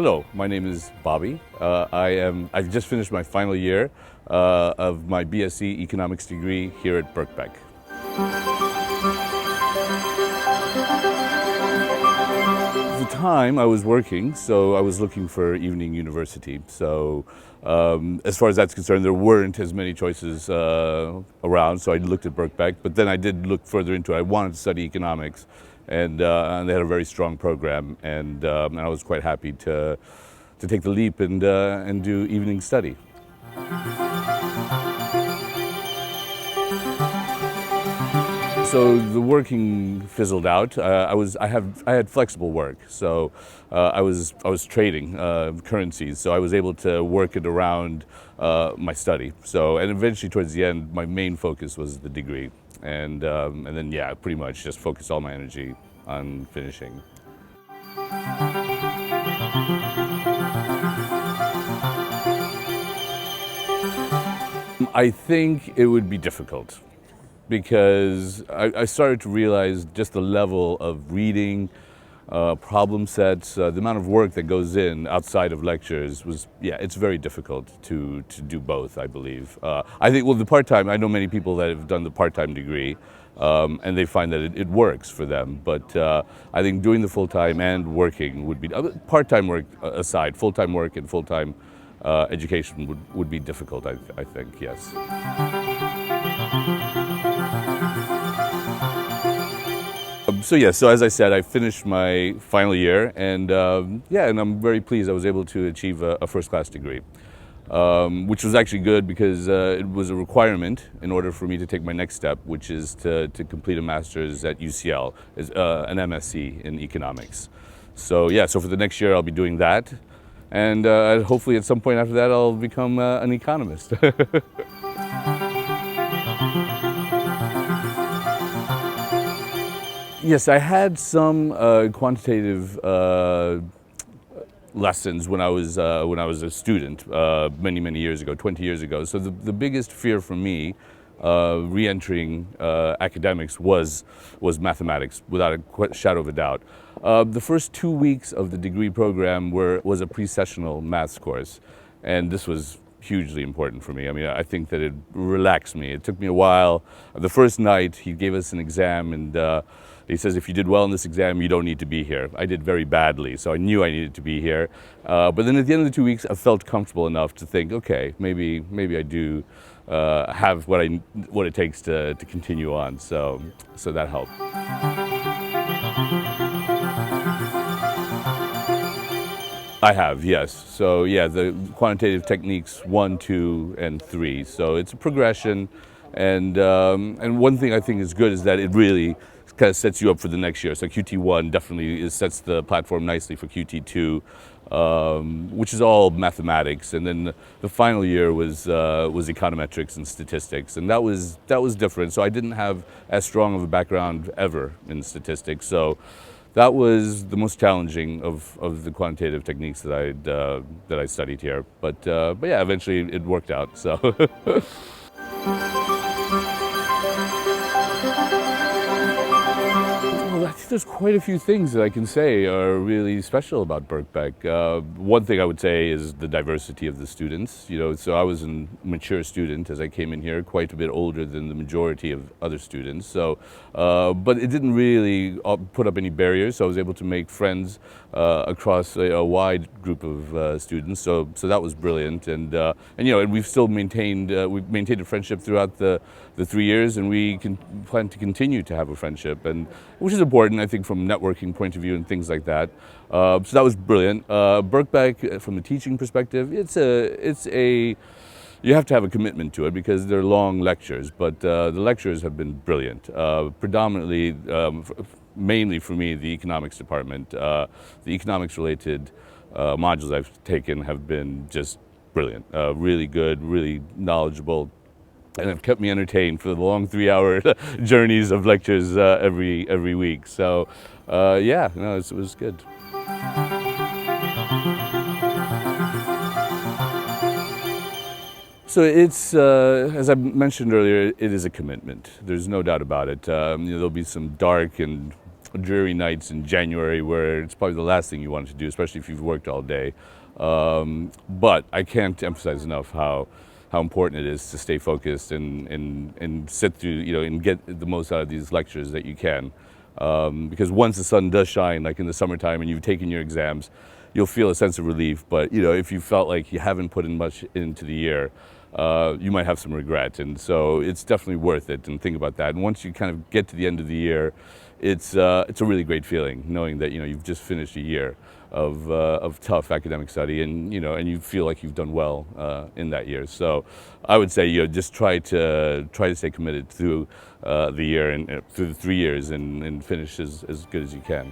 Hello, my name is Bobby. I've just finished my final year of my BSc Economics degree here at Birkbeck. At the time I was working, so I was looking for evening university. So as far as that's concerned, there weren't as many choices around, so I looked at Birkbeck, but then I did look further into it. I wanted to study economics, and they had a very strong program, and I was quite happy to take the leap and do evening study. So the working fizzled out. I had flexible work, so I was trading currencies, so I was able to work it around my study. So, and eventually towards the end, my main focus was the degree, and then yeah, pretty much just focused all my energy on finishing. I think it would be difficult, because I started to realize just the level of reading, problem sets, the amount of work that goes in outside of lectures was, yeah, it's very difficult to do both, I believe. I think, well, the part-time, I know many people that have done the part-time degree, and they find that it works for them, but I think doing the full-time and working would be, part-time work aside, full-time work and full-time education would be difficult, I think, yes. So as I said, I finished my final year, and yeah, and I'm very pleased I was able to achieve a first-class degree, which was actually good because it was a requirement in order for me to take my next step, which is to complete a master's at UCL, an MSc in economics. So yeah, so for the next year I'll be doing that, and hopefully at some point after that I'll become an economist. Yes, I had some quantitative lessons when I was a student many years ago, 20 years ago. So the biggest fear for me re-entering academics was mathematics, without a shadow of a doubt. The first 2 weeks of the degree program was a pre-sessional maths course, and this was hugely important for me. I mean, I think that it relaxed me. It took me a while. The first night, he gave us an exam, and he says, if you did well in this exam, you don't need to be here. I did very badly, so I knew I needed to be here. But then at the end of the 2 weeks, I felt comfortable enough to think, okay, maybe I do have what it takes to continue on. So that helped. I have, yes. So yeah, the quantitative techniques 1, 2, and 3. So it's a progression, and one thing I think is good is that it really kind of sets you up for the next year. So QT1 definitely sets the platform nicely for QT2, which is all mathematics, and then the final year was econometrics and statistics, and that was different. So I didn't have as strong of a background ever in statistics, so that was the most challenging of the quantitative techniques that I studied here. But yeah, eventually it worked out. So. I think there's quite a few things that I can say are really special about Birkbeck. One thing I would say is the diversity of the students. You know, so I was a mature student as I came in here, quite a bit older than the majority of other students. So, but it didn't really put up any barriers. So I was able to make friends across a wide group of students. So that was brilliant. And you know, and we've maintained a friendship throughout the 3 years, and we plan to continue to have a friendship, and which is important, I think, from networking point of view and things like that. So that was brilliant. Birkbeck, from a teaching perspective, you have to have a commitment to it because they're long lectures, but the lectures have been brilliant. Predominantly, mainly for me, the economics department. The economics-related modules I've taken have been just brilliant, really good, really knowledgeable, and have kept me entertained for the long 3-hour journeys of lectures every week. So yeah, no, it was good. So it's, as I mentioned earlier, it is a commitment. There's no doubt about it. You know, there'll be some dark and dreary nights in January where it's probably the last thing you want to do, especially if you've worked all day. But I can't emphasize enough how important it is to stay focused and sit through, and get the most out of these lectures that you can. Because once the sun does shine, like in the summertime, and you've taken your exams, you'll feel a sense of relief. But if you felt like you haven't put in much into the year, you might have some regret. And so it's definitely worth it. And think about that. And once you kind of get to the end of the year, it's a really great feeling knowing that you've just finished a year of tough academic study, and you feel like you've done well in that year. So I would say just try to stay committed through the year and through the 3 years and finish as good as you can.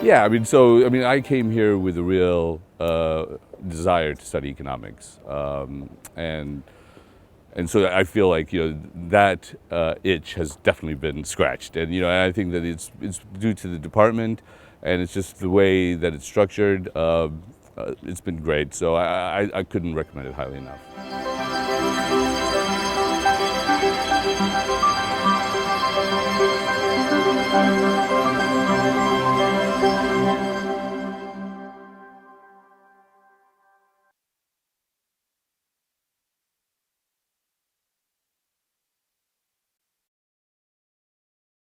Yeah, I came here with a real desire to study economics, and so I feel like that itch has definitely been scratched, and I think that it's due to the department, and it's just the way that it's structured. It's been great, so I couldn't recommend it highly enough.